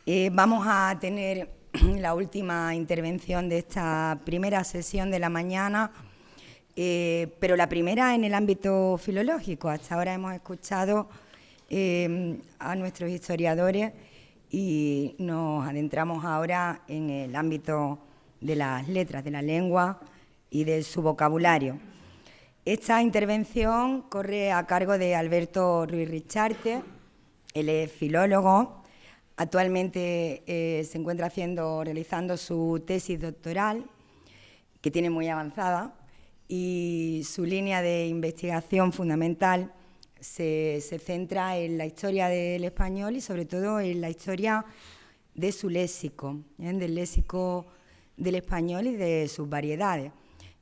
Vamos a tener la última intervención de esta primera sesión de la mañana, pero la primera en el ámbito filológico. Hasta ahora hemos escuchado a nuestros historiadores y nos adentramos ahora en el ámbito de las letras, de la lengua y de su vocabulario. Esta intervención corre a cargo de Alberto Ruiz Richarte. Él es filólogo. Actualmente se encuentra realizando su tesis doctoral, que tiene muy avanzada, y su línea de investigación fundamental se centra en la historia del español y sobre todo en la historia de su léxico, del léxico del español y de sus variedades.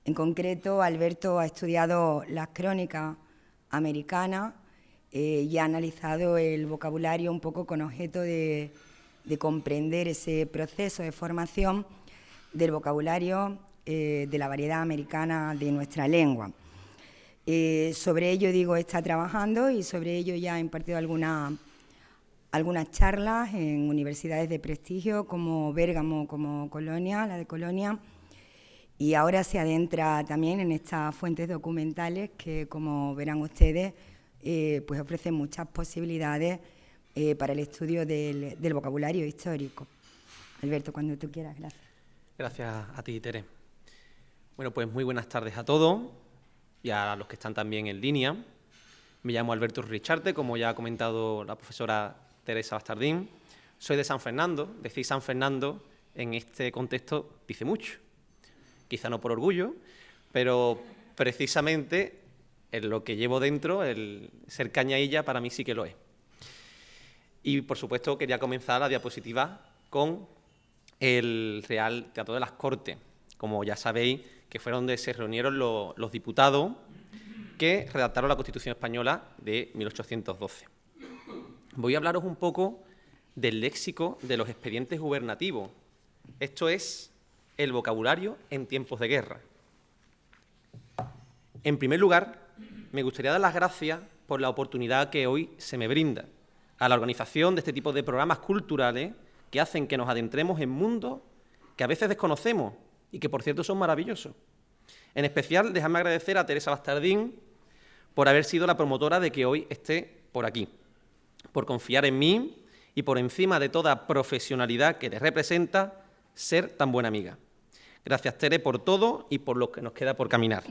En concreto, Alberto ha estudiado las crónicas americanas y ha analizado el vocabulario un poco con objeto de comprender ese proceso de formación del vocabulario de la variedad americana de nuestra lengua. Sobre ello, está trabajando y sobre ello ya ha impartido algunas charlas en universidades de prestigio como Bérgamo, como Colonia, la de Colonia, y ahora se adentra también en estas fuentes documentales que, como verán ustedes, pues ofrecen muchas posibilidades para el estudio del vocabulario histórico. Alberto, cuando tú quieras, gracias. Gracias a ti, Tere. Bueno, pues muy buenas tardes a todos y a los que están también en línea. Me llamo Alberto Richarte, como ya ha comentado la profesora Teresa Bastardín. Soy de San Fernando. Decir San Fernando en este contexto dice mucho. Quizá no por orgullo, pero precisamente en lo que llevo dentro, el ser cañailla, para mí sí que lo es. Y, por supuesto, quería comenzar la diapositiva con el Real Teatro de las Cortes. Como ya sabéis, que fue donde se reunieron los diputados que redactaron la Constitución Española de 1812. Voy a hablaros un poco del léxico de los expedientes gubernativos. Esto es el vocabulario en tiempos de guerra. En primer lugar, me gustaría dar las gracias por la oportunidad que hoy se me brinda a la organización de este tipo de programas culturales que hacen que nos adentremos en mundos que a veces desconocemos y que, por cierto, son maravillosos. En especial, déjame agradecer a Teresa Bastardín por haber sido la promotora de que hoy esté por aquí, por confiar en mí y por encima de toda profesionalidad que le representa, ser tan buena amiga. Gracias, Tere, por todo y por lo que nos queda por caminar,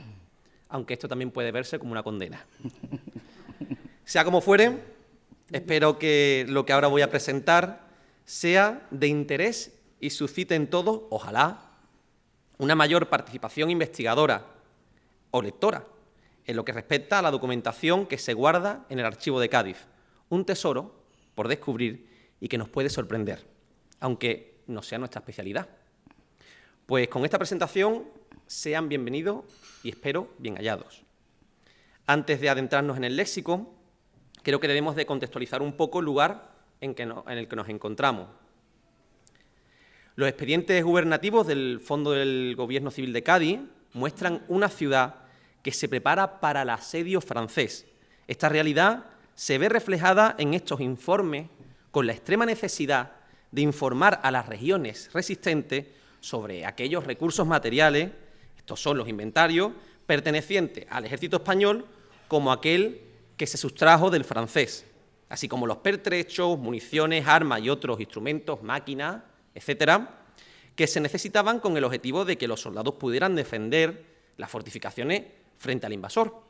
aunque esto también puede verse como una condena. Sea como fuere, espero que lo que ahora voy a presentar sea de interés y suscite en todos, ojalá, una mayor participación investigadora o lectora en lo que respecta a la documentación que se guarda en el Archivo de Cádiz, un tesoro por descubrir y que nos puede sorprender, aunque no sea nuestra especialidad. Pues con esta presentación sean bienvenidos y espero bien hallados. Antes de adentrarnos en el léxico, creo que debemos de contextualizar un poco el lugar en el que nos encontramos. Los expedientes gubernativos del Fondo del Gobierno Civil de Cádiz muestran una ciudad que se prepara para el asedio francés. Esta realidad se ve reflejada en estos informes con la extrema necesidad de informar a las regiones resistentes sobre aquellos recursos materiales, estos son los inventarios, pertenecientes al ejército español como aquel que se sustrajo del francés, así como los pertrechos, municiones, armas y otros instrumentos, máquinas, etcétera, que se necesitaban con el objetivo de que los soldados pudieran defender las fortificaciones frente al invasor.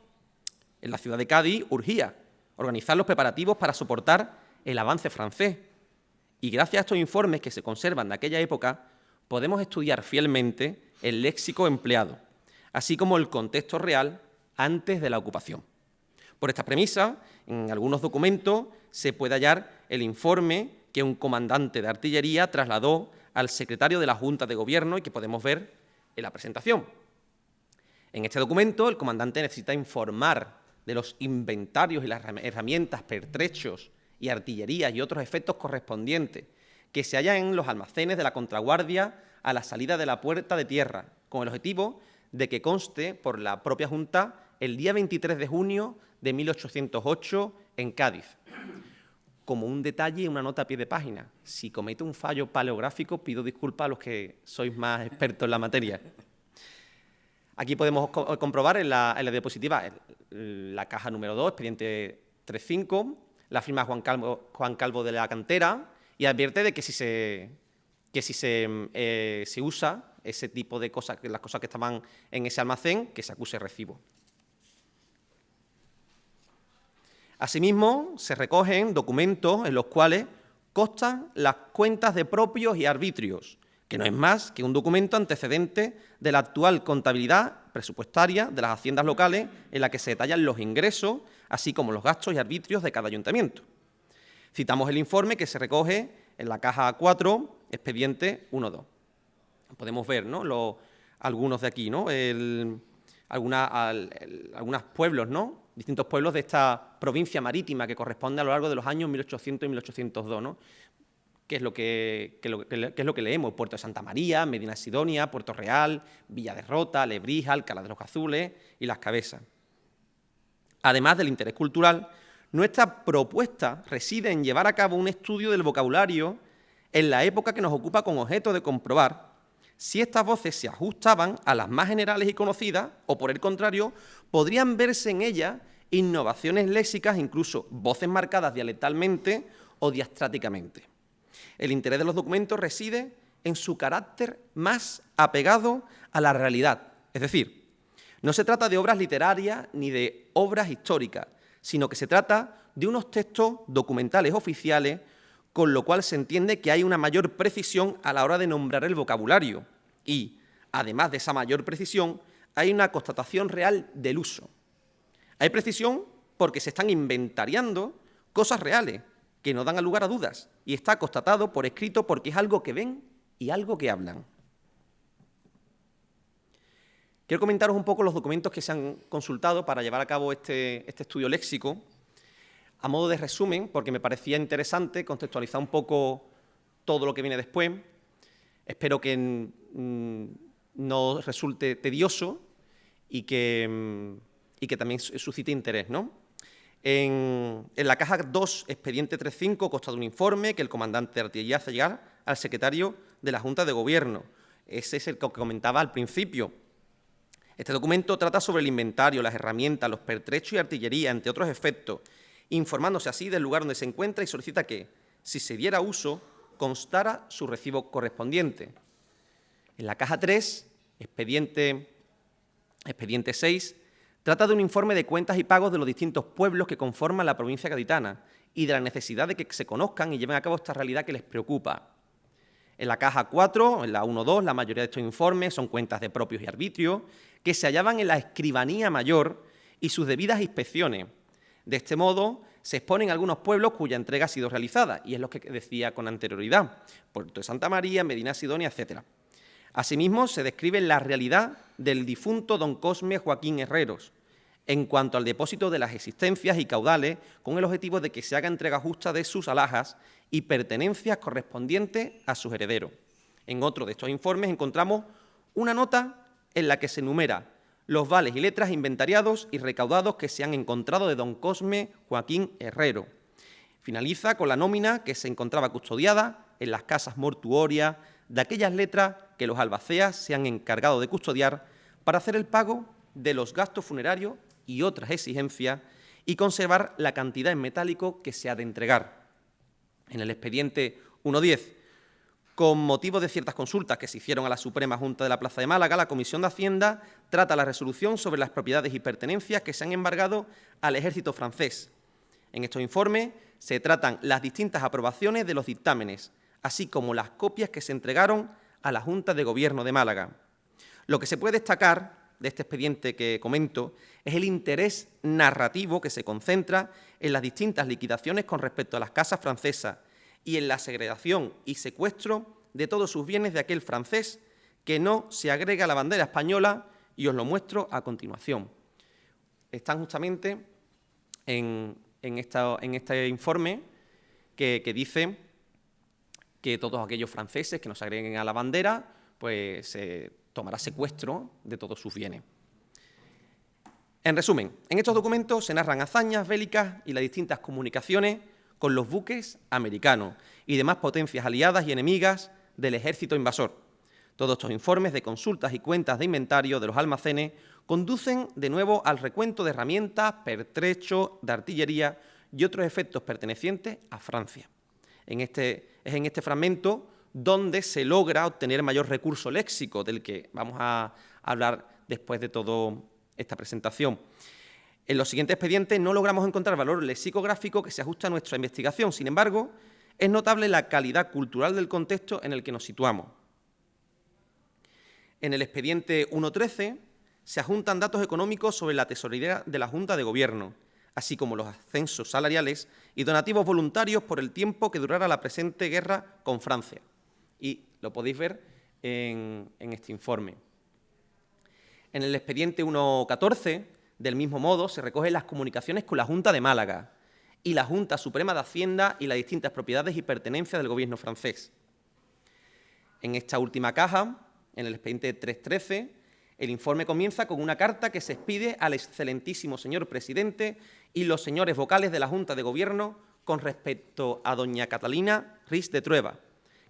En la ciudad de Cádiz urgía organizar los preparativos para soportar el avance francés. Y gracias a estos informes que se conservan de aquella época, podemos estudiar fielmente el léxico empleado, así como el contexto real antes de la ocupación. Por esta premisa, en algunos documentos se puede hallar el informe que un comandante de artillería trasladó al secretario de la Junta de Gobierno y que podemos ver en la presentación. En este documento, el comandante necesita informar de los inventarios y las herramientas, pertrechos y artillería y otros efectos correspondientes que se hallan en los almacenes de la contraguardia a la salida de la puerta de tierra, con el objetivo de que conste por la propia Junta el día 23 de junio de 1808 en Cádiz. como un detalle y una nota a pie de página. Si cometo un fallo paleográfico, pido disculpas a los que sois más expertos en la materia. Aquí podemos comprobar en la diapositiva la caja número 2, expediente 3.5, la firma Juan Calvo de la Cantera, y advierte de que si se usa ese tipo de cosas, las cosas que estaban en ese almacén, que se acuse recibo. Asimismo, se recogen documentos en los cuales constan las cuentas de propios y arbitrios, que no es más que un documento antecedente de la actual contabilidad presupuestaria de las haciendas locales, en la que se detallan los ingresos, así como los gastos y arbitrios de cada ayuntamiento. Citamos el informe que se recoge en la caja 4, expediente 1.2. Podemos ver, ¿no?, algunos de aquí, ¿no?, algunos pueblos, ¿no?, distintos pueblos de esta provincia marítima que corresponde a lo largo de los años 1800 y 1802, ¿no?, que es lo que leemos: Puerto de Santa María, Medina Sidonia, Puerto Real, Villa de Rota, Lebrija, Alcalá de los Azules y Las Cabezas. Además del interés cultural, nuestra propuesta reside en llevar a cabo un estudio del vocabulario en la época que nos ocupa, con objeto de comprobar si estas voces se ajustaban a las más generales y conocidas o, por el contrario, podrían verse en ellas innovaciones léxicas, incluso voces marcadas dialectalmente o diastráticamente. El interés de los documentos reside en su carácter más apegado a la realidad. Es decir, no se trata de obras literarias ni de obras históricas, sino que se trata de unos textos documentales oficiales, con lo cual se entiende que hay una mayor precisión a la hora de nombrar el vocabulario y, además de esa mayor precisión, hay una constatación real del uso. Hay precisión porque se están inventariando cosas reales que no dan lugar a dudas, y está constatado por escrito porque es algo que ven y algo que hablan. Quiero comentaros un poco los documentos que se han consultado para llevar a cabo este estudio léxico, a modo de resumen, porque me parecía interesante contextualizar un poco todo lo que viene después. Espero que no resulte tedioso y que también suscite interés, ¿no? En la caja 2, expediente 3.5, consta de un informe que el comandante de artillería hace llegar al secretario de la Junta de Gobierno. Ese es el que comentaba al principio. Este documento trata sobre el inventario, las herramientas, los pertrechos y artillería, entre otros efectos, informándose así del lugar donde se encuentra, y solicita que, si se diera uso, constara su recibo correspondiente. En la caja 3, expediente 6, trata de un informe de cuentas y pagos de los distintos pueblos que conforman la provincia gaditana y de la necesidad de que se conozcan y lleven a cabo esta realidad que les preocupa. En la caja 4, en la 1.2, la mayoría de estos informes son cuentas de propios y arbitrios que se hallaban en la Escribanía Mayor y sus debidas inspecciones. De este modo, se exponen algunos pueblos cuya entrega ha sido realizada, y es lo que decía con anterioridad: Puerto de Santa María, Medina Sidonia, etc. Asimismo, se describe la realidad del difunto don Cosme Joaquín Herreros en cuanto al depósito de las existencias y caudales, con el objetivo de que se haga entrega justa de sus alhajas y pertenencias correspondientes a sus herederos. En otro de estos informes encontramos una nota en la que se enumera los vales y letras inventariados y recaudados que se han encontrado de don Cosme Joaquín Herrero. Finaliza con la nómina que se encontraba custodiada en las casas mortuorias de aquellas letras que los albaceas se han encargado de custodiar para hacer el pago de los gastos funerarios y otras exigencias, y conservar la cantidad en metálico que se ha de entregar. En el expediente 1.10, con motivo de ciertas consultas que se hicieron a la Suprema Junta de la Plaza de Málaga, la Comisión de Hacienda trata la resolución sobre las propiedades y pertenencias que se han embargado al ejército francés. En estos informes se tratan las distintas aprobaciones de los dictámenes, así como las copias que se entregaron a la Junta de Gobierno de Málaga. Lo que se puede destacar de este expediente que comento es el interés narrativo que se concentra en las distintas liquidaciones con respecto a las casas francesas y en la segregación y secuestro de todos sus bienes de aquel francés que no se agrega a la bandera española, y os lo muestro a continuación. Están justamente en este informe que dice que todos aquellos franceses que no se agreguen a la bandera, pues se tomará secuestro de todos sus bienes. En resumen, en estos documentos se narran hazañas bélicas y las distintas comunicaciones con los buques americanos y demás potencias aliadas y enemigas del ejército invasor. Todos estos informes de consultas y cuentas de inventario de los almacenes conducen de nuevo al recuento de herramientas, pertrechos, de artillería y otros efectos pertenecientes a Francia. Es en este fragmento donde se logra obtener mayor recurso léxico, del que vamos a hablar después de toda esta presentación. En los siguientes expedientes no logramos encontrar valor lexicográfico que se ajuste a nuestra investigación. Sin embargo, es notable la calidad cultural del contexto en el que nos situamos. En el expediente 1.13 se adjuntan datos económicos sobre la tesorería de la Junta de Gobierno, así como los ascensos salariales y donativos voluntarios por el tiempo que durara la presente guerra con Francia. Y lo podéis ver en este informe. En el expediente 1.14, del mismo modo, se recogen las comunicaciones con la Junta de Málaga y la Junta Suprema de Hacienda y las distintas propiedades y pertenencias del Gobierno francés. En esta última caja, en el expediente 3.13, el informe comienza con una carta que se expide al excelentísimo señor presidente y los señores vocales de la Junta de Gobierno con respecto a doña Catalina Ris de Trueba,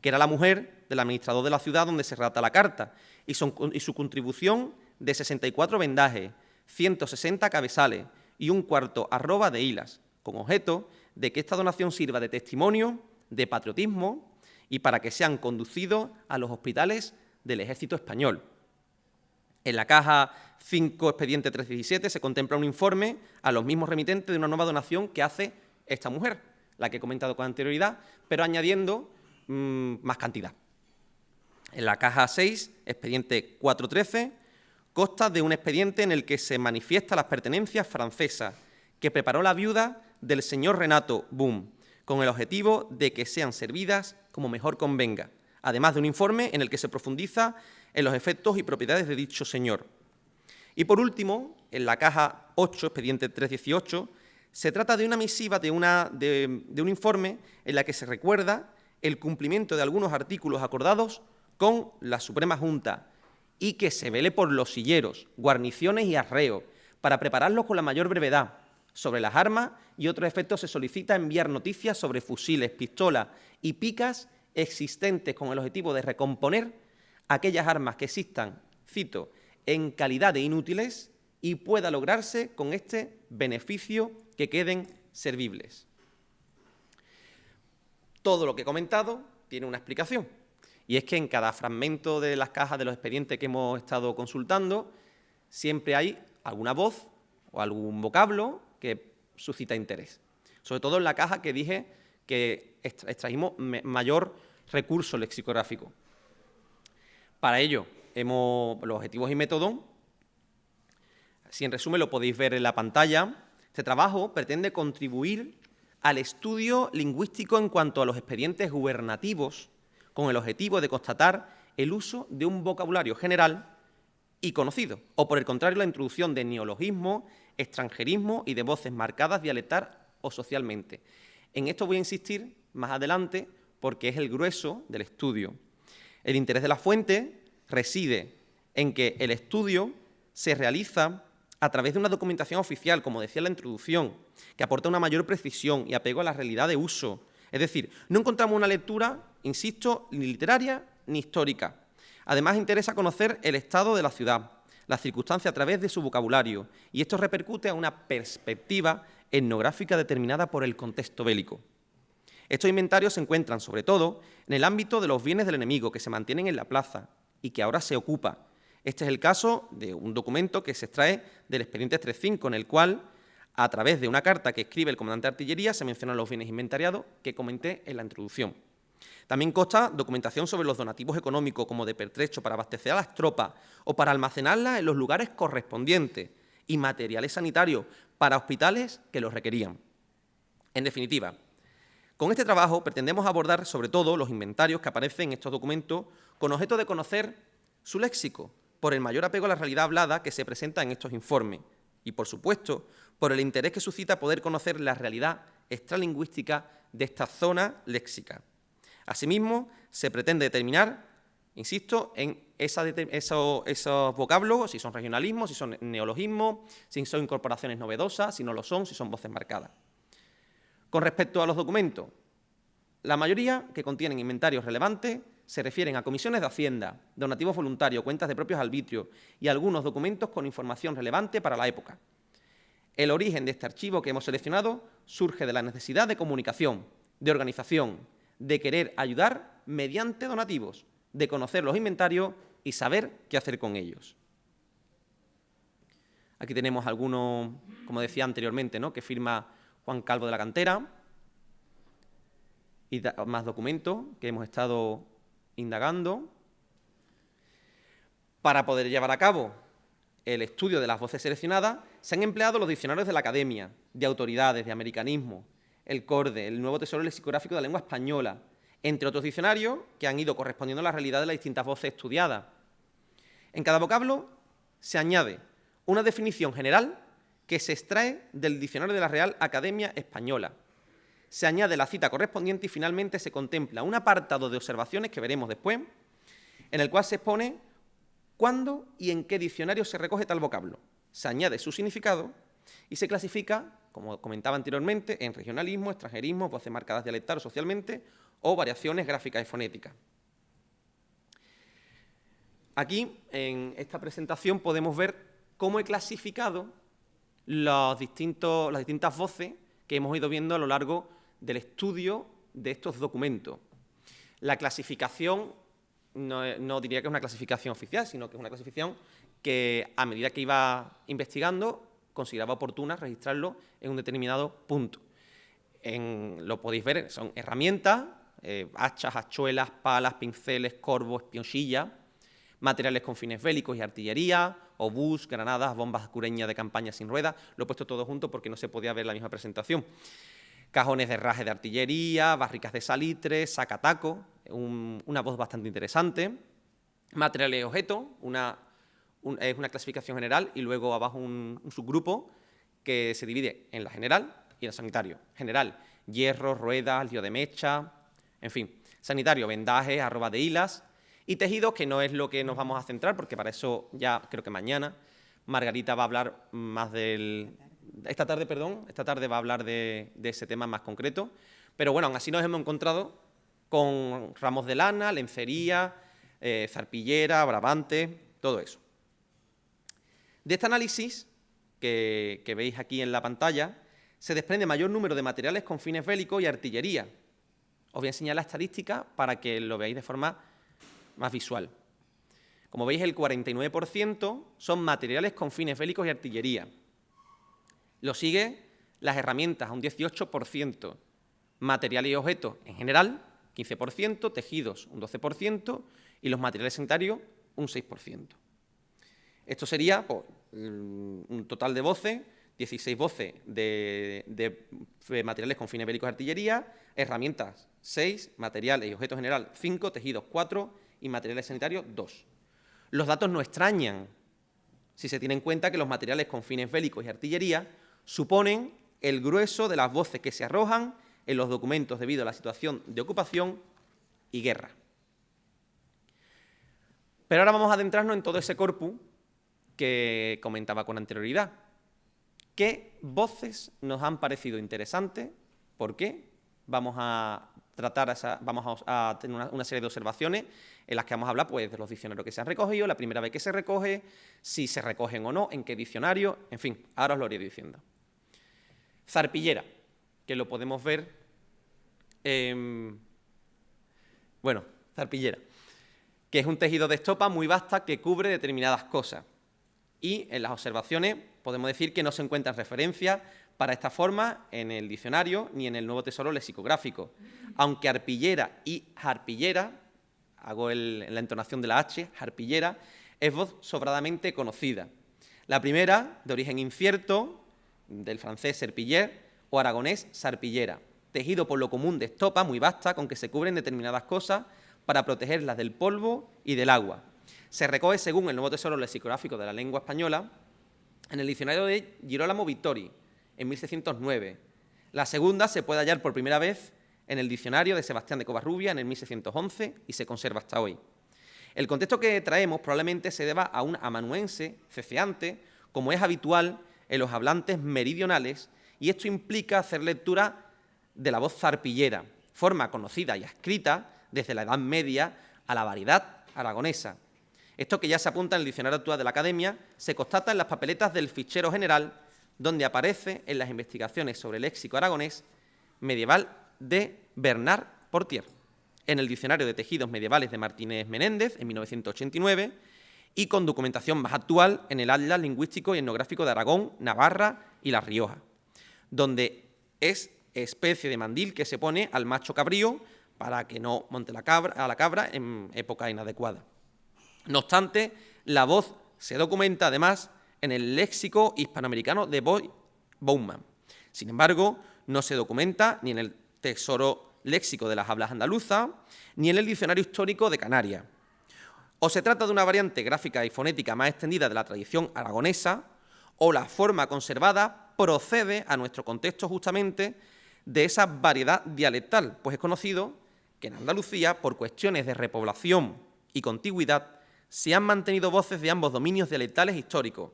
que era la mujer del administrador de la ciudad donde se redacta la carta, y su contribución de 64 vendajes, 160 cabezales y un cuarto arroba de hilas, con objeto de que esta donación sirva de testimonio, de patriotismo y para que sean conducidos a los hospitales del Ejército Español. En la caja 5, expediente 317, se contempla un informe a los mismos remitentes de una nueva donación que hace esta mujer, la que he comentado con anterioridad, pero añadiendo más cantidad. En la caja 6, expediente 413, consta de un expediente en el que se manifiestan las pertenencias francesas que preparó la viuda del señor Renato Boom, con el objetivo de que sean servidas como mejor convenga, además de un informe en el que se profundiza en los efectos y propiedades de dicho señor. Y por último, en la caja 8, expediente 318, se trata de una misiva de un informe en la que se recuerda el cumplimiento de algunos artículos acordados con la Suprema Junta y que se vele por los silleros, guarniciones y arreos para prepararlos con la mayor brevedad. Sobre las armas y otros efectos se solicita enviar noticias sobre fusiles, pistolas y picas existentes con el objetivo de recomponer aquellas armas que existan, cito, en calidad de inútiles y pueda lograrse con este beneficio que queden servibles. Todo lo que he comentado tiene una explicación, y es que en cada fragmento de las cajas de los expedientes que hemos estado consultando siempre hay alguna voz o algún vocablo que suscita interés. Sobre todo en la caja que dije que extrajimos mayor recurso lexicográfico. Para ello, los objetivos y métodos, si en resumen lo podéis ver en la pantalla. Este trabajo pretende contribuir al estudio lingüístico en cuanto a los expedientes gubernativos, con el objetivo de constatar el uso de un vocabulario general y conocido, o por el contrario, la introducción de neologismos, extranjerismo y de voces marcadas dialectal o socialmente. En esto voy a insistir más adelante porque es el grueso del estudio. El interés de la fuente reside en que el estudio se realiza a través de una documentación oficial, como decía en la introducción, que aporta una mayor precisión y apego a la realidad de uso. Es decir, no encontramos una lectura, insisto, ni literaria ni histórica. Además, interesa conocer el estado de la ciudad, las circunstancias a través de su vocabulario, y esto repercute a una perspectiva etnográfica determinada por el contexto bélico. Estos inventarios se encuentran, sobre todo, en el ámbito de los bienes del enemigo que se mantienen en la plaza y que ahora se ocupa. Este es el caso de un documento que se extrae del expediente 3.5, en el cual, a través de una carta que escribe el comandante de artillería, se mencionan los bienes inventariados que comenté en la introducción. También consta documentación sobre los donativos económicos, como de pertrecho para abastecer a las tropas o para almacenarlas en los lugares correspondientes, y materiales sanitarios para hospitales que los requerían. En definitiva, con este trabajo pretendemos abordar sobre todo los inventarios que aparecen en estos documentos con objeto de conocer su léxico, por el mayor apego a la realidad hablada que se presenta en estos informes y, por supuesto, por el interés que suscita poder conocer la realidad extralingüística de esta zona léxica. Asimismo, se pretende determinar, insisto, en esos vocablos, si son regionalismos, si son neologismos, si son incorporaciones novedosas, si no lo son, si son voces marcadas. Con respecto a los documentos, la mayoría que contienen inventarios relevantes se refieren a comisiones de Hacienda, donativos voluntarios, cuentas de propios arbitrios y algunos documentos con información relevante para la época. El origen de este archivo que hemos seleccionado surge de la necesidad de comunicación, de organización, de querer ayudar mediante donativos, de conocer los inventarios y saber qué hacer con ellos. Aquí tenemos algunos, como decía anteriormente, ¿no?, que firma Juan Calvo de la Cantera, y más documentos que hemos estado indagando. Para poder llevar a cabo el estudio de las voces seleccionadas, se han empleado los diccionarios de la Academia, de autoridades, de americanismo, el CORDE, el Nuevo Tesoro Lexicográfico de la Lengua Española, entre otros diccionarios que han ido correspondiendo a la realidad de las distintas voces estudiadas. En cada vocablo se añade una definición general que se extrae del Diccionario de la Real Academia Española. Se añade la cita correspondiente y finalmente se contempla un apartado de observaciones que veremos después, en el cual se expone cuándo y en qué diccionario se recoge tal vocablo. Se añade su significado y se clasifica, como comentaba anteriormente, en regionalismo, extranjerismo, voces marcadas dialectal o socialmente, o variaciones gráficas y fonéticas. Aquí, en esta presentación, podemos ver cómo he clasificado las distintas voces que hemos ido viendo a lo largo del estudio de estos documentos. La clasificación no diría que es una clasificación oficial, sino que es una clasificación que, a medida que iba investigando, consideraba oportuna registrarlo en un determinado punto. Lo podéis ver, son herramientas, hachas, hachuelas, palas, pinceles, corvos, espionchillas, materiales con fines bélicos y artillería, obús, granadas, bombas cureñas de campaña sin ruedas. Lo he puesto todo junto porque no se podía ver la misma presentación. Cajones de herraje de artillería, barricas de salitre, sacataco, una voz bastante interesante. Materiales y objetos, es una clasificación general y luego abajo un subgrupo que se divide en la general y la sanitario. General, hierro, ruedas, lío de mecha, en fin. Sanitario, vendajes, arroba de hilas. Y tejidos, que no es lo que nos vamos a centrar, porque para eso ya creo que mañana Margarita va a hablar más esta tarde va a hablar de ese tema más concreto. Pero bueno, aún así nos hemos encontrado con ramos de lana, lencería, zarpillera, brabante, todo eso. De este análisis, que veis aquí en la pantalla, se desprende mayor número de materiales con fines bélicos y artillería. Os voy a enseñar la estadística para que lo veáis de forma más visual. Como veis, el 49% son materiales con fines bélicos y artillería. Lo sigue las herramientas, a un 18%, materiales y objetos en general, 15%, tejidos, un 12%, y los materiales sanitarios, un 6%. Esto sería pues, un total de voces, 16 voces de materiales con fines bélicos y artillería, herramientas 6, materiales y objetos en general 5, tejidos 4 y materiales sanitarios 2. Los datos no extrañan si se tiene en cuenta que los materiales con fines bélicos y artillería suponen el grueso de las voces que se arrojan en los documentos debido a la situación de ocupación y guerra. Pero ahora vamos a adentrarnos en todo ese corpus que comentaba con anterioridad. ¿Qué voces nos han parecido interesantes? ¿Por qué? Vamos a tener una serie de observaciones en las que vamos a hablar pues, de los diccionarios que se han recogido, la primera vez que se recoge, si se recogen o no, en qué diccionario, en fin, ahora os lo iré diciendo. Zarpillera, que lo podemos ver, zarpillera, que es un tejido de estopa muy vasta que cubre determinadas cosas. Y en las observaciones podemos decir que no se encuentran referencias para esta forma en el diccionario ni en el Nuevo Tesoro Lexicográfico, aunque arpillera y jarpillera, hago la entonación de la H, jarpillera, es voz sobradamente conocida. La primera, de origen incierto, del francés serpiller o aragonés sarpillera, tejido por lo común de estopa muy vasta con que se cubren determinadas cosas para protegerlas del polvo y del agua. Se recoge según el Nuevo Tesoro Lexicográfico de la Lengua Española en el diccionario de Girolamo Vittori, en 1609. La segunda se puede hallar por primera vez en el diccionario de Sebastián de Covarrubia en el 1611 y se conserva hasta hoy. El contexto que traemos probablemente se deba a un amanuense ceceante, como es habitual en los hablantes meridionales, y esto implica hacer lectura de la voz zarpillera, forma conocida y escrita desde la Edad Media a la variedad aragonesa. Esto, que ya se apunta en el diccionario actual de la Academia, se constata en las papeletas del Fichero General, donde aparece en las investigaciones sobre el léxico aragonés medieval de Bernard Portier, en el Diccionario de Tejidos Medievales de Martínez Menéndez, en 1989, y con documentación más actual en el Atlas Lingüístico y Etnográfico de Aragón, Navarra y La Rioja, donde es especie de mandil que se pone al macho cabrío para que no monte a la cabra en época inadecuada. No obstante, la voz se documenta además en el léxico hispanoamericano de Boyd Bowman. Sin embargo, no se documenta ni en el Tesoro Léxico de las Hablas Andaluzas ni en el Diccionario Histórico de Canarias. O se trata de una variante gráfica y fonética más extendida de la tradición aragonesa, o la forma conservada procede a nuestro contexto justamente de esa variedad dialectal, pues es conocido que en Andalucía, por cuestiones de repoblación y contigüidad, se han mantenido voces de ambos dominios dialectales históricos.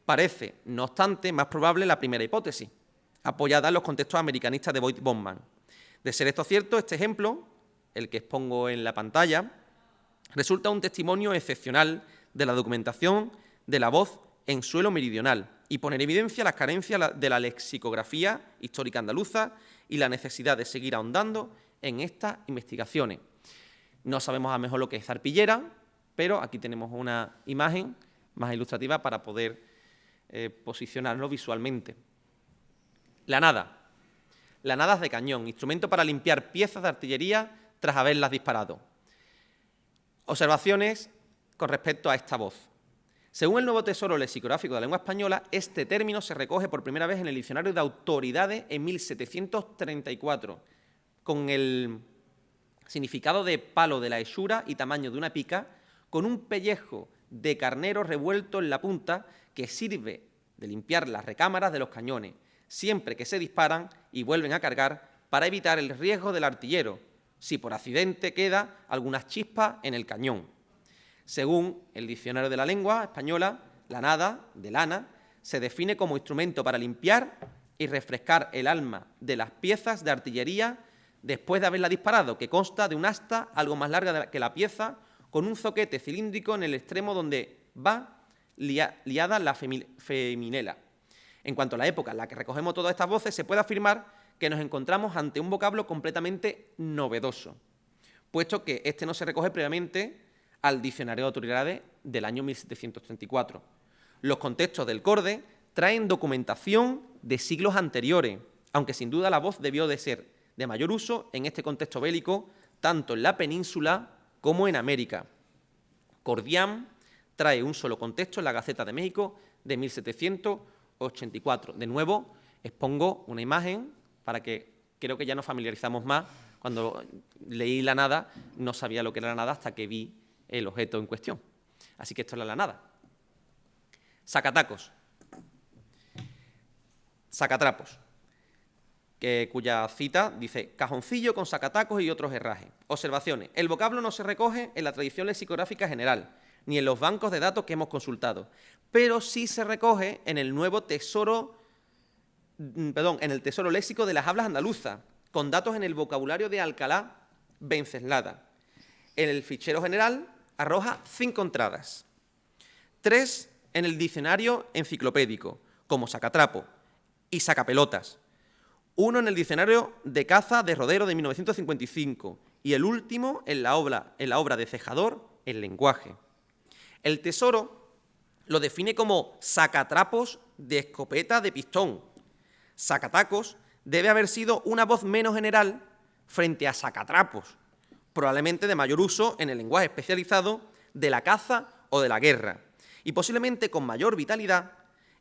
Parece, no obstante, más probable la primera hipótesis, apoyada en los contextos americanistas de Boyd Bowman. De ser esto cierto, este ejemplo, el que expongo en la pantalla, resulta un testimonio excepcional de la documentación de la voz en suelo meridional y pone en evidencia las carencias de la lexicografía histórica andaluza y la necesidad de seguir ahondando en estas investigaciones. No sabemos a lo mejor lo que es zarpillera, pero aquí tenemos una imagen más ilustrativa para poder posicionarlo visualmente. La nada. Lanadas de cañón, instrumento para limpiar piezas de artillería tras haberlas disparado. Observaciones con respecto a esta voz. Según el nuevo Tesoro Lexicográfico de la Lengua Española, este término se recoge por primera vez en el Diccionario de Autoridades en 1734, con el significado de palo de la hechura y tamaño de una pica, con un pellejo de carnero revuelto en la punta que sirve de limpiar las recámaras de los cañones, siempre que se disparan y vuelven a cargar, para evitar el riesgo del artillero, si por accidente queda algunas chispas en el cañón. Según el Diccionario de la Lengua Española, la nada, de lana, se define como instrumento para limpiar y refrescar el alma de las piezas de artillería después de haberla disparado, que consta de un asta algo más larga que la pieza, con un zoquete cilíndrico en el extremo donde va liada la feminela. En cuanto a la época en la que recogemos todas estas voces, se puede afirmar que nos encontramos ante un vocablo completamente novedoso, puesto que este no se recoge previamente al Diccionario de Autoridades del año 1734. Los contextos del corde traen documentación de siglos anteriores, aunque sin duda la voz debió de ser de mayor uso en este contexto bélico, tanto en la península como en América. Cordiam trae un solo contexto en la Gaceta de México de 1784. De nuevo, expongo una imagen para que creo que ya nos familiarizamos más. Cuando leí la nada, no sabía lo que era la nada hasta que vi el objeto en cuestión. Así que esto es la nada. Sacatacos. Sacatrapos, cuya cita dice: cajoncillo con sacatacos y otros herrajes. Observaciones. El vocablo no se recoge en la tradición lexicográfica general, ni en los bancos de datos que hemos consultado, pero sí se recoge en el nuevo Tesoro Léxico de las Hablas Andaluzas, con datos en el vocabulario de Alcalá Venceslada. En el Fichero General arroja 5 entradas, 3 en el Diccionario Enciclopédico, como sacatrapo y sacapelotas, 1 en el Diccionario de Caza de Rodero de 1955 y el último en la obra de Cejador, El lenguaje. El Tesoro lo define como sacatrapos de escopeta de pistón. Sacatacos debe haber sido una voz menos general frente a sacatrapos, probablemente de mayor uso en el lenguaje especializado de la caza o de la guerra, y posiblemente con mayor vitalidad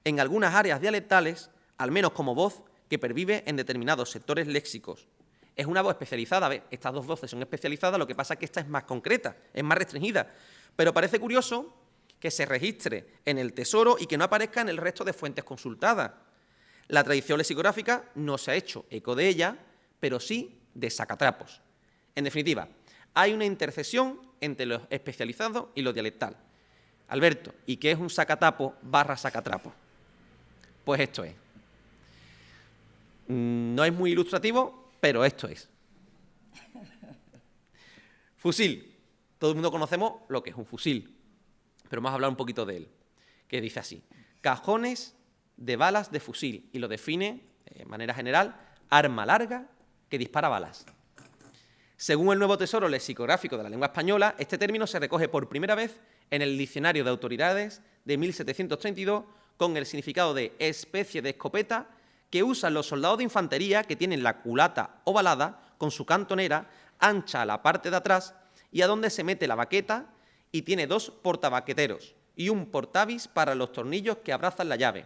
en algunas áreas dialectales, al menos como voz que pervive en determinados sectores léxicos. Es una voz especializada, estas dos voces son especializadas, lo que pasa es que esta es más concreta, es más restringida, pero parece curioso que se registre en el Tesoro y que no aparezca en el resto de fuentes consultadas. La tradición lexicográfica no se ha hecho eco de ella, pero sí de sacatrapos. En definitiva, hay una intersección entre lo especializado y lo dialectal. Alberto, ¿y qué es un sacatapo / sacatrapo? Pues esto es. No es muy ilustrativo, pero esto es. Fusil. Todo el mundo conocemos lo que es un fusil, pero vamos a hablar un poquito de él, que dice así: cajones de balas de fusil, y lo define, de manera general, arma larga que dispara balas. Según el Nuevo Tesoro Lexicográfico de la Lengua Española, este término se recoge por primera vez en el Diccionario de Autoridades de 1732 con el significado de especie de escopeta que usan los soldados de infantería que tienen la culata ovalada con su cantonera ancha a la parte de atrás y a donde se mete la baqueta, y tiene 2 portabaqueteros y un portavis para los tornillos que abrazan la llave.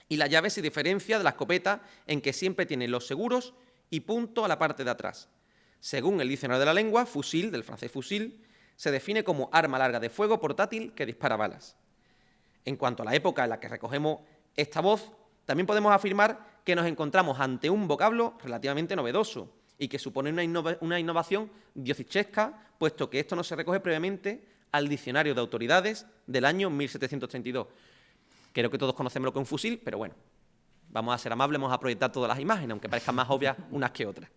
Y la llave se diferencia de la escopeta en que siempre tiene los seguros y punto a la parte de atrás. Según el Diccionario de la Lengua, fusil, del francés fusil, se define como arma larga de fuego portátil que dispara balas. En cuanto a la época en la que recogemos esta voz, también podemos afirmar que nos encontramos ante un vocablo relativamente novedoso y que supone una innovación diocichesca, puesto que esto no se recoge previamente al Diccionario de Autoridades del año 1732. Creo que todos conocemos lo que es un fusil, pero bueno, vamos a ser amables, vamos a proyectar todas las imágenes, aunque parezcan más obvias unas que otras.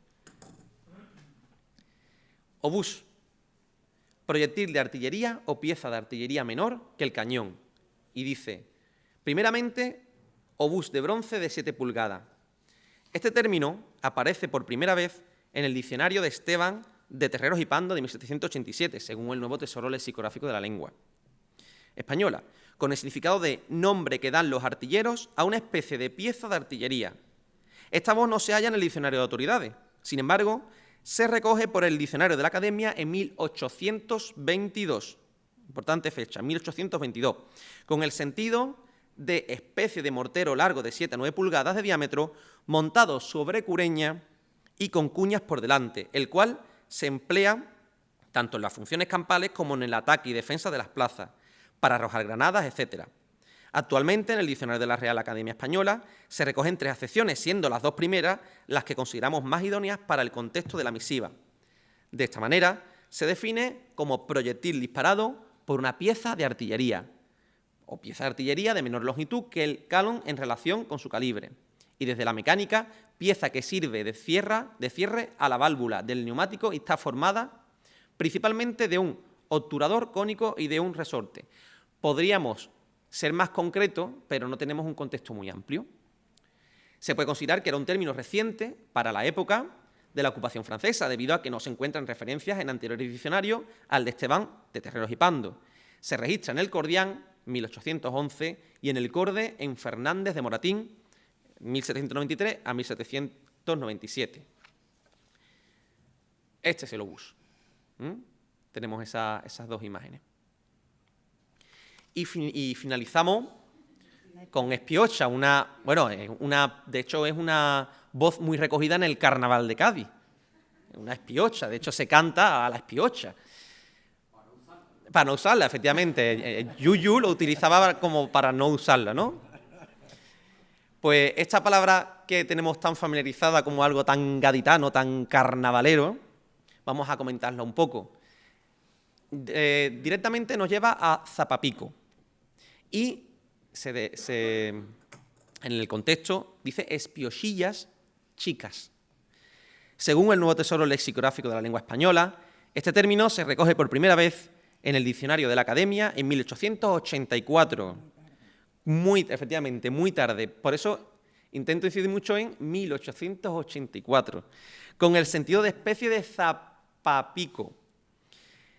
Obús. Proyectil de artillería o pieza de artillería menor que el cañón. Y dice, primeramente, obús de bronce de 7 pulgadas. Este término aparece por primera vez en el diccionario de Esteban de Terreros y Pando de 1787, según el Nuevo Tesoro Lexicográfico de la Lengua Española, con el significado de nombre que dan los artilleros a una especie de pieza de artillería. Esta voz no se halla en el Diccionario de Autoridades, sin embargo, se recoge por el Diccionario de la Academia en 1822, importante fecha, 1822, con el sentido de especie de mortero largo de 7 a 9 pulgadas de diámetro, montado sobre cureña y con cuñas por delante, el cual se emplea tanto en las funciones campales como en el ataque y defensa de las plazas, para arrojar granadas, etc. Actualmente, en el Diccionario de la Real Academia Española, se recogen 3 acepciones, siendo las 2 primeras las que consideramos más idóneas para el contexto de la misiva. De esta manera, se define como proyectil disparado por una pieza de artillería, o pieza de artillería de menor longitud que el calón en relación con su calibre. Y desde la mecánica, pieza que sirve de cierre a la válvula del neumático y está formada principalmente de un obturador cónico y de un resorte. Podríamos ser más concretos, pero no tenemos un contexto muy amplio. Se puede considerar que era un término reciente para la época de la ocupación francesa, debido a que no se encuentran referencias en anteriores diccionarios al de Esteban de Terreros y Pando. Se registra en el Cordián, 1811, y en el Corde, en Fernández de Moratín, 1793 a 1797. Este es el obús. Tenemos esas 2 imágenes. Y finalizamos con espiocha, de hecho es una voz muy recogida en el Carnaval de Cádiz. Una espiocha, de hecho se canta a la espiocha. Para no usarla, efectivamente. Yuyu lo utilizaba como para no usarla, ¿no? Pues esta palabra que tenemos tan familiarizada como algo tan gaditano, tan carnavalero, vamos a comentarla un poco. Directamente nos lleva a zapapico. Y en el contexto dice espiochillas chicas. Según el Nuevo Tesoro Lexicográfico de la Lengua Española, este término se recoge por primera vez en el Diccionario de la Academia en 1884. Efectivamente, muy tarde. Por eso intento incidir mucho en 1884, con el sentido de especie de zapapico.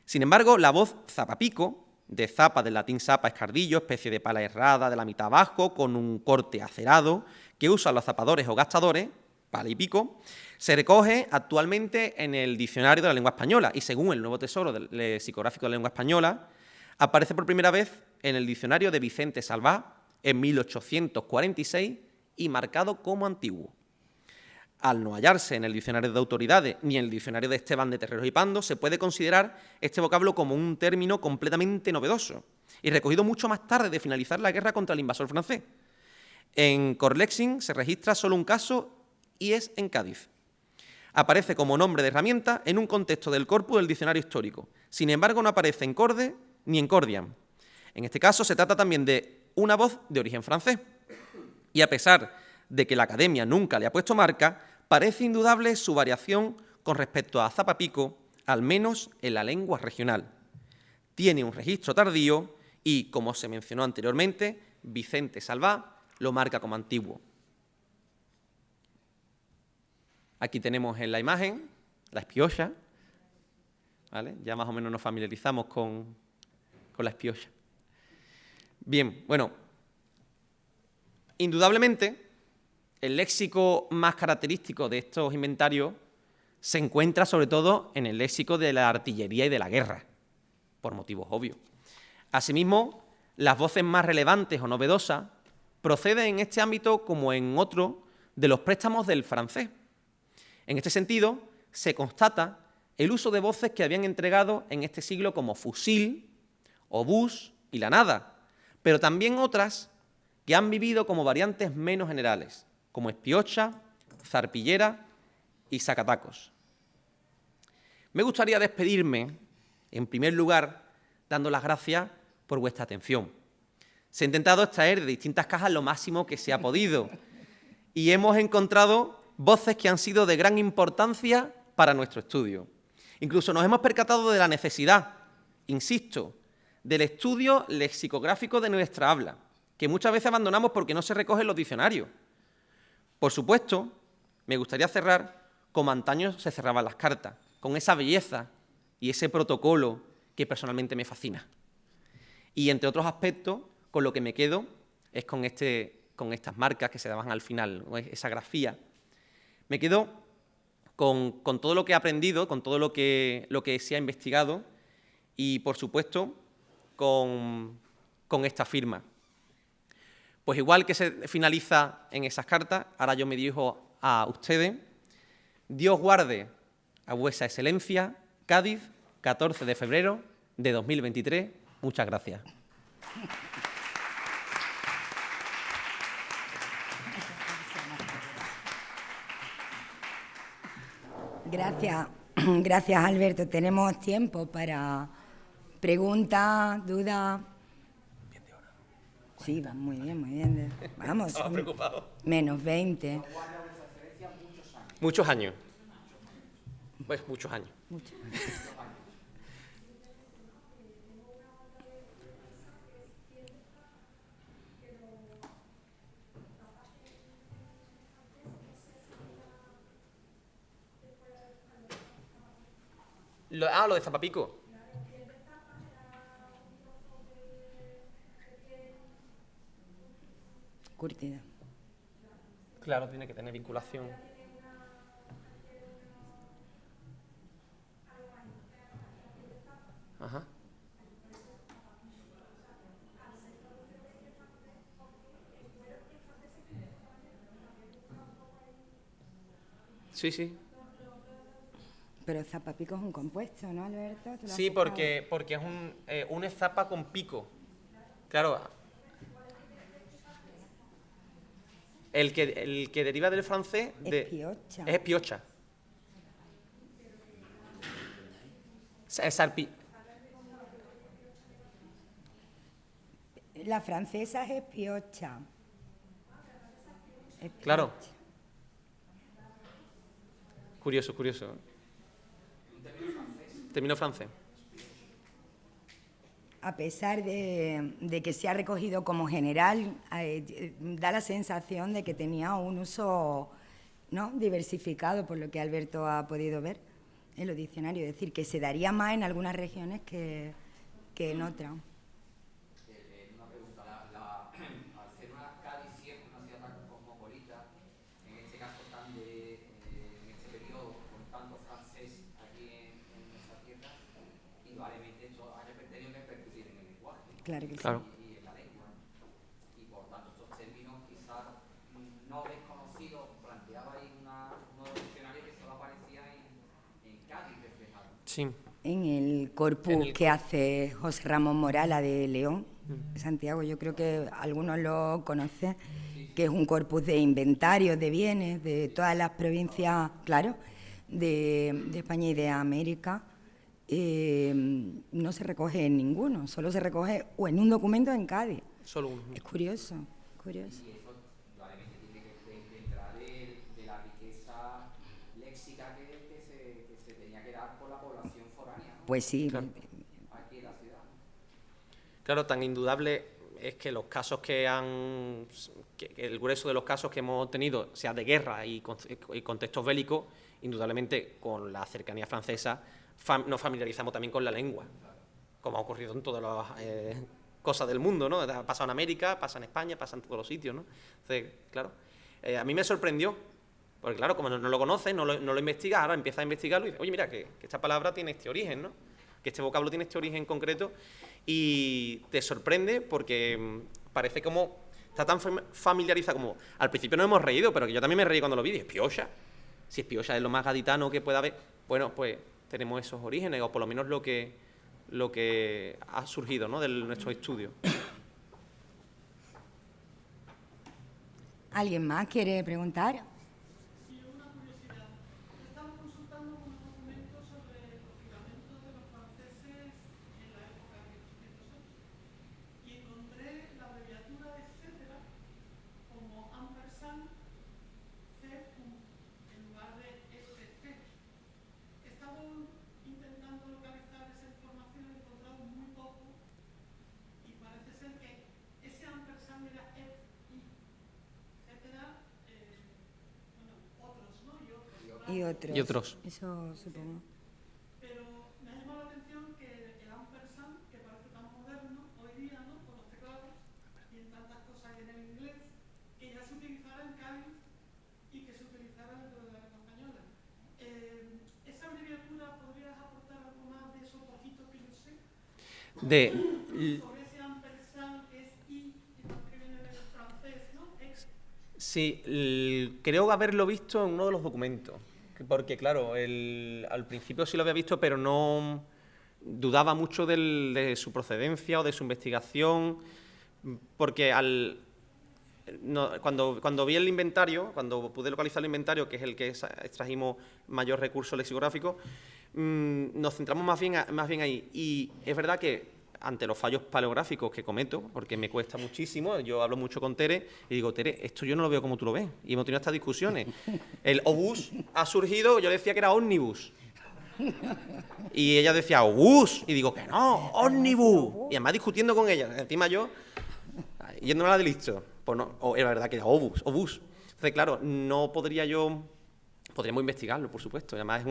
Sin embargo, la voz zapapico, de zapa, del latín zapa, escardillo, especie de pala herrada de la mitad abajo, con un corte acerado, que usan los zapadores o gastadores, pala y pico, se recoge actualmente en el Diccionario de la Lengua Española y, según el Nuevo Tesoro Lexicográfico de la Lengua Española, aparece por primera vez en el Diccionario de Vicente Salvá en 1846 y marcado como antiguo. Al no hallarse en el Diccionario de Autoridades ni en el Diccionario de Esteban de Terreros y Pando, se puede considerar este vocablo como un término completamente novedoso y recogido mucho más tarde de finalizar la guerra contra el invasor francés. En Corlexing se registra solo un caso y es en Cádiz. Aparece como nombre de herramienta en un contexto del corpus del diccionario histórico. Sin embargo, no aparece en Corde ni en Cordian. En este caso se trata también de una voz de origen francés. Y a pesar de que la Academia nunca le ha puesto marca, parece indudable su variación con respecto a zapapico, al menos en la lengua regional. Tiene un registro tardío y, como se mencionó anteriormente, Vicente Salvá lo marca como antiguo. Aquí tenemos en la imagen la espiolla, ¿vale? Ya más o menos nos familiarizamos con la espiolla. Bien, bueno, indudablemente el léxico más característico de estos inventarios se encuentra sobre todo en el léxico de la artillería y de la guerra, por motivos obvios. Asimismo, las voces más relevantes o novedosas proceden en este ámbito como en otro de los préstamos del francés. En este sentido, se constata el uso de voces que habían entregado en este siglo como fusil, obús y lanada, pero también otras que han vivido como variantes menos generales, como espiocha, zarpillera y sacatacos. Me gustaría despedirme, en primer lugar, dando las gracias por vuestra atención. Se ha intentado extraer de distintas cajas lo máximo que se ha podido y hemos encontrado voces que han sido de gran importancia para nuestro estudio. Incluso nos hemos percatado de la necesidad, insisto, del estudio lexicográfico de nuestra habla, que muchas veces abandonamos porque no se recoge en los diccionarios. Por supuesto, me gustaría cerrar como antaño se cerraban las cartas, con esa belleza y ese protocolo que personalmente me fascina. Y entre otros aspectos, con lo que me quedo es con estas marcas que se daban al final, esa grafía. Me quedo con todo lo que he aprendido, con todo lo que se ha investigado y, por supuesto, con esta firma. Pues igual que se finaliza en esas cartas, ahora yo me dirijo a ustedes. Dios guarde a vuesa excelencia, Cádiz, 14 de febrero de 2023. Muchas gracias. Gracias Alberto. Tenemos tiempo para preguntas, dudas. Sí, va muy bien. Vamos. Estaba preocupado. Menos 20. Muchos años. Pues muchos años. Lo de zapapico. Curtida. Claro, tiene que tener vinculación. Ajá. Sí, sí. Pero zapapico es un compuesto, ¿no, Alberto? Sí, porque es un zapa con pico. Claro. El que deriva del francés Espiocha. es espiocha. La francesa es espiocha. Claro. Curioso. Término francés. A pesar de que se ha recogido como general, da la sensación de que tenía un uso, ¿no?, diversificado, por lo que Alberto ha podido ver en los diccionarios. Es decir, que se daría más en algunas regiones que en otras. Una pregunta. Al ser una Cádiz siempre una ciudad tan cosmopolita, en este caso en este periodo con tanto francés aquí en nuestra tierra, indudablemente esto ha tenido que repercutir en el lenguaje. Claro que sí. Claro. Y en la lengua. Y por tanto estos términos quizás no desconocidos, planteabais uno de los diccionarios que solo aparecía en Cádiz reflejado. Sí. En el corpus que hace José Ramón Morala de León, Santiago, yo creo que algunos lo conocen, que es un corpus de inventarios de bienes de todas las provincias, claro, de España y de América. No se recoge en ninguno, solo se recoge o en un documento en Cádiz. Solo uno. Es curioso. Y eso probablemente tiene que entrar de la riqueza Pues sí. Claro. Claro, tan indudable es que los casos que el grueso de los casos que hemos tenido, sea de guerra y contextos bélicos, indudablemente con la cercanía francesa nos familiarizamos también con la lengua, como ha ocurrido en todas las cosas del mundo, ¿no? Ha pasado en América, pasa en España, pasa en todos los sitios, ¿no? Entonces, claro, a mí me sorprendió, porque claro, como no lo conoces, no lo investigas, ahora empiezas a investigarlo y dices, oye, mira, que esta palabra tiene este origen, ¿no? Que este vocablo tiene este origen concreto y te sorprende porque parece como está tan familiarizado como al principio nos hemos reído, pero que yo también me reí cuando lo vi, y Espioxa, si Espioxa es lo más gaditano que pueda haber, bueno, pues tenemos esos orígenes, o por lo menos lo que ha surgido, ¿no?, de nuestros estudios. ¿Alguien más quiere preguntar? Y otros. Y otros. Eso supongo. Pero me ha llamado la atención que el ampersand, que parece tan moderno hoy día, ¿no?, con los teclados y en tantas cosas en el inglés, que ya se utilizara en Cádiz y que se utilizara dentro de la lengua española. ¿Esa abreviatura podrías aportar algo más de esos poquitos que yo sé? Sobre ese ampersand que es I, y que viene del francés, ¿no? Sí, creo haberlo visto en uno de los documentos. Porque, claro, al principio sí lo había visto, pero no dudaba mucho de su procedencia o de su investigación, porque cuando vi el inventario, cuando pude localizar el inventario, que es el que extrajimos mayor recurso lexicográfico, nos centramos más bien ahí. Y es verdad que ante los fallos paleográficos que cometo, porque me cuesta muchísimo, yo hablo mucho con Tere y digo, Tere, esto yo no lo veo como tú lo ves. Y hemos tenido estas discusiones. El obús ha surgido, yo le decía que era ómnibus. Y ella decía, obús. Y digo, que no, ómnibus. Y además discutiendo con ella. Encima yo, yéndome a la de listo. Pues no, era verdad que era obús. Entonces, claro, no podría yo... Podríamos investigarlo, por supuesto. Además,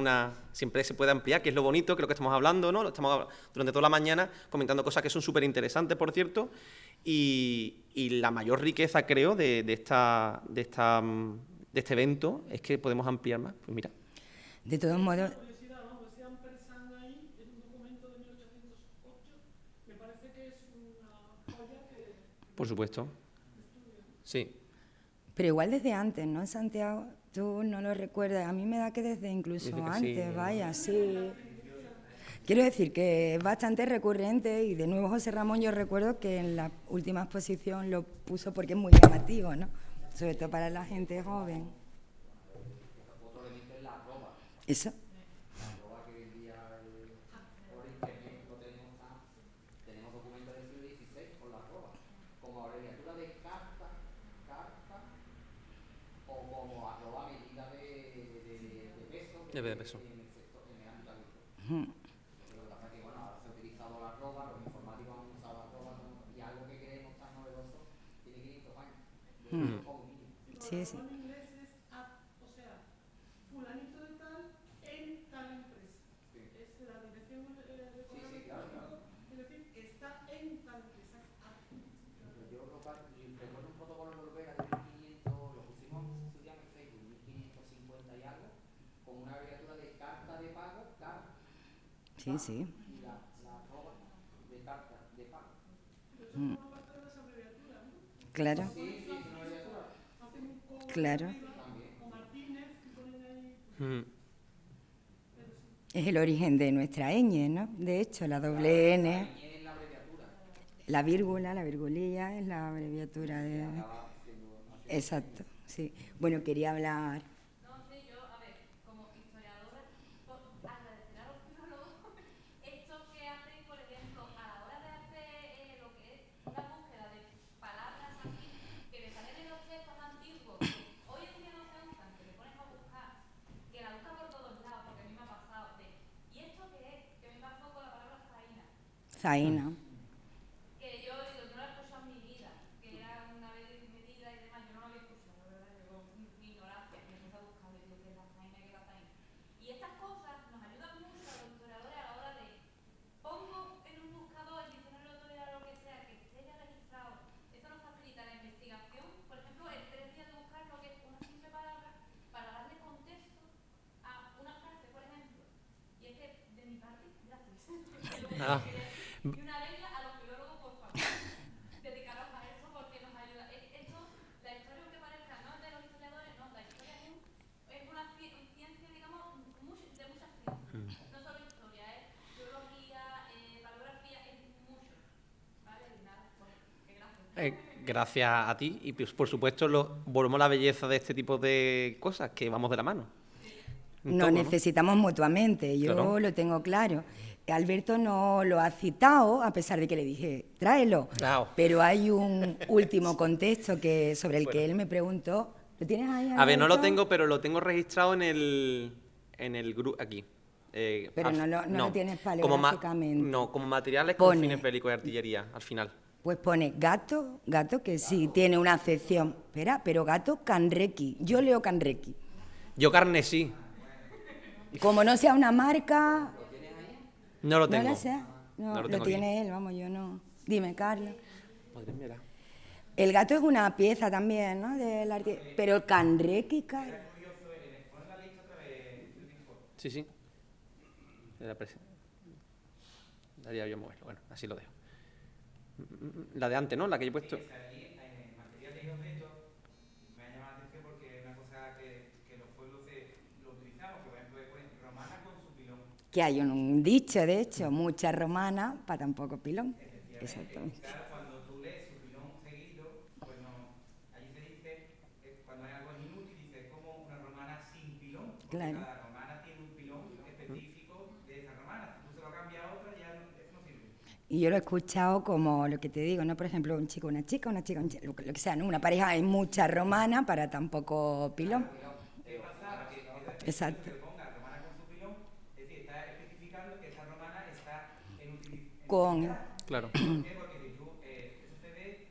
siempre se puede ampliar, que es lo bonito, que es lo que estamos hablando, ¿no? Estamos durante toda la mañana comentando cosas que son súper interesantes, por cierto, y la mayor riqueza, creo, de este evento es que podemos ampliar más. Pues mira. De todos modos... Ese ampersand ahí, en un documento de 1808, me parece que es una joya que... Por supuesto. Sí. Pero igual desde antes, ¿no, Santiago? Tú no lo recuerdas. A mí me da que desde incluso antes, sí. Vaya, sí. Quiero decir que es bastante recurrente y de nuevo José Ramón yo recuerdo que en la última exposición lo puso porque es muy llamativo, ¿no? Sobre todo para la gente joven. Otro elemento es la arroba. ¿Eso? La arroba que hoy en día por internet no tenemos documentos del siglo XVI con la arroba, como abreviatura de carta o como arroba medida de peso, De peso. en el ámbito agrícola. Lo que pasa es que, bueno, ahora se ha utilizado la arroba, los informáticos han usado la arroba y algo que queremos tan novedoso tiene 500 años. Sí, sí. En inglés es o sea, fulanito de tal en tal empresa. Sí. Es la dirección de correo electrónico, es decir, que está en tal empresa. Yo recuerdo un protocolo noruega de 1500, lo pusimos estudiando en Facebook, 1550 y algo, con una abreviatura de carta de pago, carta. Sí, sí. Y la arroba de carta de pago. Pero eso forma parte de las abreviaturas, ¿no? Claro. Sí, es una abreviatura. Hacen un código Claro. o Martínez y ponen ahí. Es el origen de nuestra ñ, ¿no? De hecho, la doble N. La ñ es la abreviatura. La vírgula, la virgulilla es la abreviatura de... Exacto, sí. Bueno, quería hablar... No sé, yo, a ver, como historiadora, agradecer a los filólogos esto que hacen, por ejemplo, a la hora de hacer lo que es la búsqueda de palabras así, que le salen en los textos antiguos, que hoy en día no se usan, que le pones a buscar, que la buscas por todos lados, porque a mí me ha pasado de, ¿y esto qué es? Que me pasó Zaina. Que yo digo, no la he escuchado en mi vida, que era una vez medida y demás, yo no lo había escuchado, la verdad, yo mi ignorancia, me puse a buscar y digo, ¿qué es la faena, qué es la faena? Y estas cosas nos ayudan mucho a los historiadores a la hora de, pongo en un buscador, el diccionario de autoridad o lo que sea, que esté ya registrado, eso nos facilita la investigación, por ejemplo, el 3 días de buscar lo que es una simple palabra para darle contexto a una frase, por ejemplo. Y es que, de mi parte, gracias. Nada. Y una regla a los filólogos, por favor, dedicaros a eso porque nos ayuda. Esto, la historia, aunque parezca, no es de los historiadores, no, la historia es una ciencia, digamos, de muchas ciencias. No solo historia, es biología, paleografía, es mucho. ¿Vale? Y nada, pues, que gracias. Gracias a ti y pues, por supuesto volvemos a la belleza de este tipo de cosas, que vamos de la mano. Un Nos todo, ¿no? necesitamos mutuamente, yo Claro. lo tengo claro. Alberto no lo ha citado, a pesar de que le dije, tráelo. Claro. Pero hay un último contexto sobre el que él me preguntó. ¿Lo tienes ahí, A ver, no lo Alberto? tengo, pero lo tengo registrado en el grupo aquí. Pero no lo tienes como paleográficamente. no, como materiales con Pone- fines bélicos y artillería, al final. Pues pone gato que sí tiene una acepción. Espera, pero gato canrequi. Yo leo canrequi. Yo carne sí, Como no sea una marca, no lo tengo. no la sé. No, No lo tengo tiene él, vamos, yo no. Dime, Carlos. Madre mía. El gato es una pieza también, ¿no? Pero el canrequi, Sí, sí. Daría yo moverlo. Bueno, así lo dejo. La de antes, ¿no? La que yo he puesto. En materia de objetos, me ha llamado la atención porque es una cosa que los pueblos lo utilizamos, que por ejemplo es romana con su pilón. que hay un dicho, de hecho, mucha romana para tan poco pilón. Exactamente. Claro, cuando tú lees su pilón seguido, pues no, allí se dice, cuando hay algo inútil, dice como una romana sin pilón, porque Claro. cada romana tiene un pilón específico de esa romana. Si tú se lo cambias a otra, ya eso no sirve. Y yo lo he escuchado como lo que te digo, ¿no? Por ejemplo, un chico, una chica, un chico, lo que sea, ¿no? Una pareja hay mucha romana para tan poco pilón. Exacto. Que ponga romana con su pilón, es decir, está especificando que esa romana está en utilización. Con... Claro. ¿Por qué? Porque si tú, eso se ve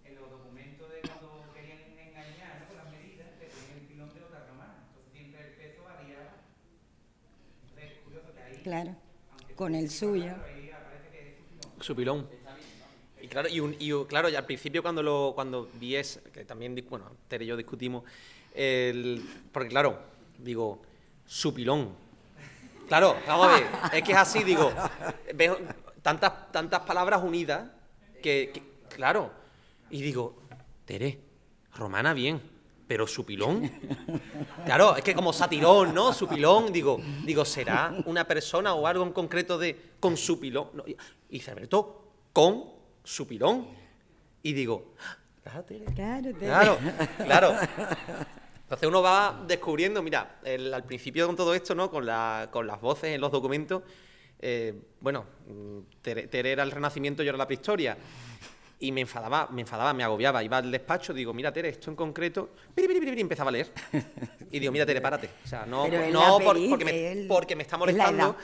en los documentos de cuando querían engañar, ¿no? Con las medidas, te ponían el pilón de otra romana. Entonces siempre el peso variaba. Entonces es curioso que ahí, Claro, con el suyo. ahí aparece que es su pilón. Su pilón. Y claro, claro, y al principio cuando vi eso, que también, bueno, Tere y yo discutimos, porque claro, digo, su pilón. Claro, vamos a ver, es que es así, digo, veo tantas palabras unidas claro, y digo, Tere, romana bien, pero su pilón. Claro, es que como satirón, ¿no? Su pilón, digo, ¿será una persona o algo en concreto con su pilón? No, y dice Alberto, con su pilón. Y digo, claro, Tere. Claro. Entonces uno va descubriendo, mira, al principio con todo esto, ¿no? Con las voces en los documentos, bueno, Tere era el Renacimiento, yo era la prehistoria. Y me enfadaba, me agobiaba. Iba al despacho, digo, mira, Tere, esto en concreto... Y empezaba a leer. Y digo, mira, Tere, párate. O sea, no, Pero él no la porque me está es la molestando edad.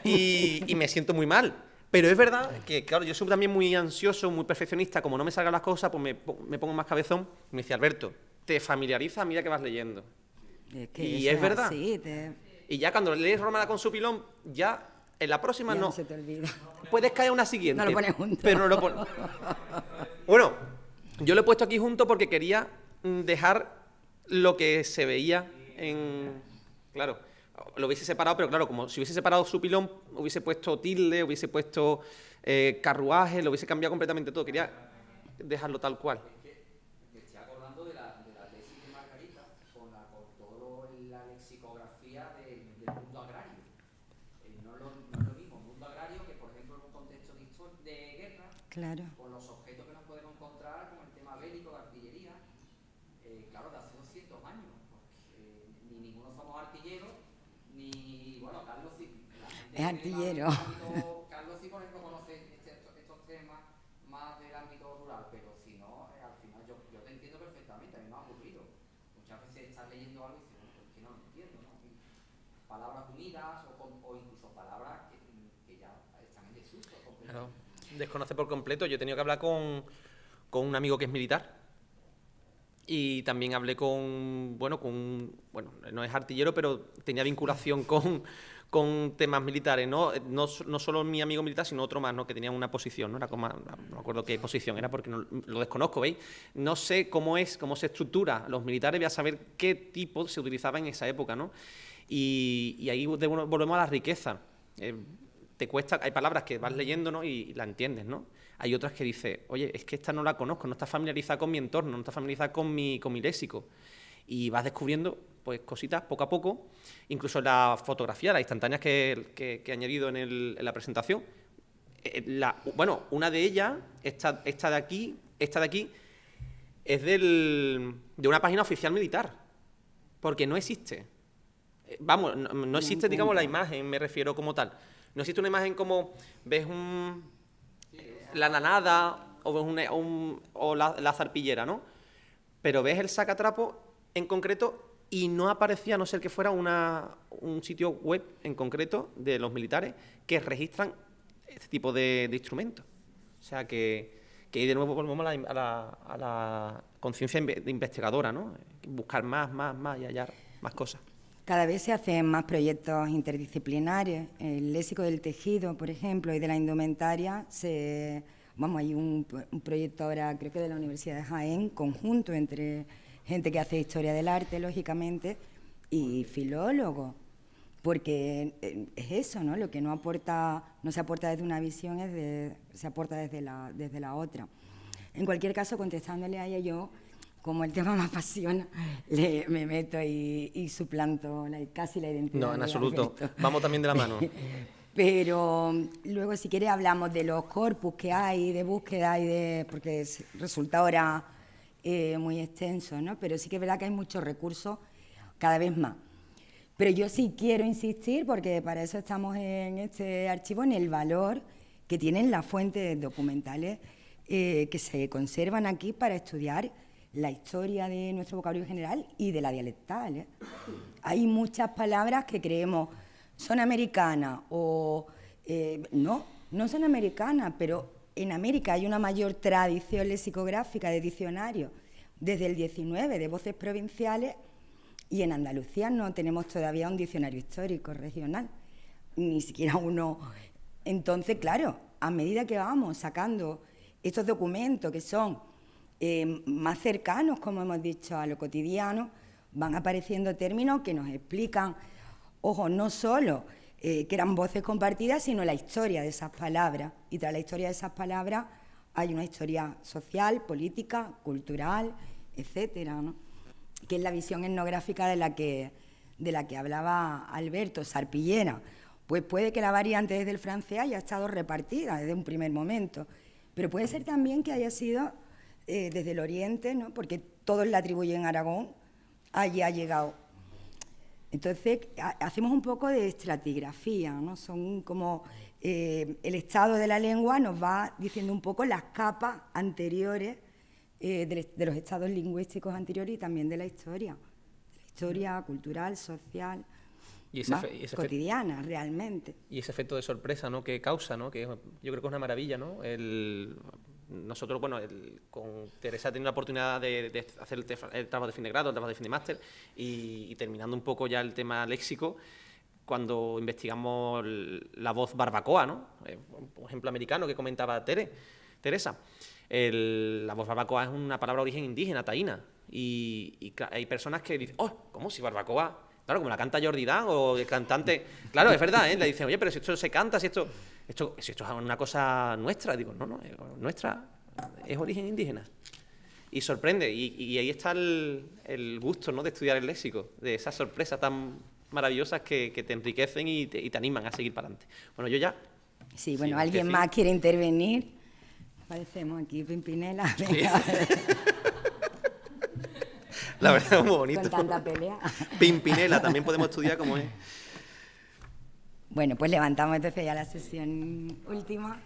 y me siento muy mal. Pero es verdad que, claro, yo soy también muy ansioso, muy perfeccionista. Como no me salgan las cosas, pues me pongo más cabezón. Y me dice, Alberto, te familiarizas a medida que vas leyendo. Es que Y eso es verdad. así, Y ya cuando lees Romana con su pilón, ya en la próxima ya no. no se te olvida. Puedes caer una siguiente. No lo pones junto. Pero no lo pones. Bueno, yo lo he puesto aquí junto porque quería dejar lo que se veía en... Claro, lo hubiese separado, pero claro, como si hubiese separado su pilón, hubiese puesto tilde, hubiese puesto carruaje, lo hubiese cambiado completamente todo. Quería dejarlo tal cual. Me estoy acordando de la tesis de Margarita con toda la lexicografía del mundo agrario. No es lo mismo mundo agrario que, por ejemplo, en un contexto de guerra, Claro. con los objetos que nos podemos encontrar, como el tema bélico, de artillería, claro, de hace 200 años, porque ni ninguno somos artilleros, ni, bueno, Carlos sí, la gente Es artillero. Carlos sí, por ejemplo, conoce estos temas más del ámbito rural, pero si no, al final yo te entiendo perfectamente, a mí me ha ocurrido. Muchas veces estás leyendo algo y dices, bueno, pues que no lo entiendo, ¿no? Y palabras unidas o incluso palabras que ya están en desuso. Claro. Desconoce por completo. Yo he tenido que hablar con un amigo que es militar y también hablé bueno, no es artillero, pero tenía vinculación con temas militares, ¿no? No solo mi amigo militar, sino otro más, ¿no? Que tenía una posición, ¿no? Era como, no me acuerdo qué posición era porque no, lo desconozco, ¿veis? No sé cómo se estructura los militares, voy a saber qué tipo se utilizaba en esa época, ¿no? Y ahí volvemos a la riqueza. Te cuesta, hay palabras que vas leyendo, ¿no? Y la entiendes, ¿no? Hay otras que dices, oye, es que esta no la conozco, no está familiarizada con mi entorno, no está familiarizada con mi léxico. Y vas descubriendo pues cositas poco a poco, incluso la fotografía, las instantáneas que he añadido en la presentación. Una de ellas, esta de aquí, es de una página oficial militar, porque no existe. Vamos, no existe, digamos, la imagen, me refiero como tal. No existe una imagen como ves la nanada o ves la zarpillera, ¿no? Pero ves el sacatrapo en concreto y no aparecía, a no ser que fuera un sitio web en concreto de los militares que registran este tipo de instrumentos. O sea que ahí de nuevo volvemos a la conciencia de investigadora, ¿no? Buscar más y hallar más cosas. Cada vez se hacen más proyectos interdisciplinares. El léxico del tejido, por ejemplo, y de la indumentaria, hay un proyecto ahora, creo que de la Universidad de Jaén, conjunto entre gente que hace historia del arte, lógicamente, y filólogos, porque es eso, ¿no? Lo que no se aporta desde una visión, se aporta desde la otra. En cualquier caso, contestándole a ella, yo, como el tema me apasiona, me meto y suplanto casi la identidad. No, en absoluto. Vamos también de la mano. Pero luego, si quiere, hablamos de los corpus que hay, de búsqueda porque resulta ahora muy extenso, ¿no? Pero sí que es verdad que hay muchos recursos cada vez más. Pero yo sí quiero insistir, porque para eso estamos en este archivo, en el valor que tienen las fuentes documentales que se conservan aquí para estudiar la historia de nuestro vocabulario general y de la dialectal, ¿eh? Hay muchas palabras que creemos son americanas o no son americanas, pero en América hay una mayor tradición lexicográfica de diccionarios desde el 19 de voces provinciales, y en Andalucía no tenemos todavía un diccionario histórico regional, ni siquiera uno. Entonces, claro, a medida que vamos sacando estos documentos que son más cercanos, como hemos dicho, a lo cotidiano, van apareciendo términos que nos explican, ojo, no solo que eran voces compartidas, sino la historia de esas palabras. Y tras la historia de esas palabras hay una historia social, política, cultural, etcétera, ¿no? Que es la visión etnográfica de la que hablaba Alberto, zarpillera. Pues puede que la variante desde el francés haya estado repartida desde un primer momento, pero puede ser también que haya sido desde el oriente, ¿no? Porque todos la atribuyen a Aragón, allí ha llegado. Entonces, hacemos un poco de estratigrafía, ¿no? Son como el estado de la lengua nos va diciendo un poco las capas anteriores de los estados lingüísticos anteriores y también de la historia cultural, social, y ese cotidiana, realmente. Y ese efecto de sorpresa, ¿no?, que causa, ¿no?, que yo creo que es una maravilla, ¿no? Nosotros, con Teresa he tenido la oportunidad de hacer el trabajo de fin de grado, el trabajo de fin de máster, y terminando un poco ya el tema léxico, cuando investigamos la voz barbacoa, ¿no? Un ejemplo americano que comentaba Teresa. La voz barbacoa es una palabra de origen indígena, taína, y hay personas que dicen, ¿cómo si barbacoa? Claro, como la canta Jordi Dan o el cantante. Claro, es verdad, ¿eh? Le dicen, oye, pero si esto se canta, si esto es una cosa nuestra. Digo, no, nuestra es origen indígena. Y sorprende, y ahí está el gusto, ¿no?, de estudiar el léxico, de esas sorpresas tan maravillosas que te enriquecen y te animan a seguir para adelante. Bueno, yo ya. Sí, bueno, ¿alguien más quiere intervenir? Parecemos aquí Pimpinela. Sí. La verdad es muy bonito. Con tanta pelea. Pimpinela, también podemos estudiar cómo es. Bueno, pues levantamos entonces ya la sesión última.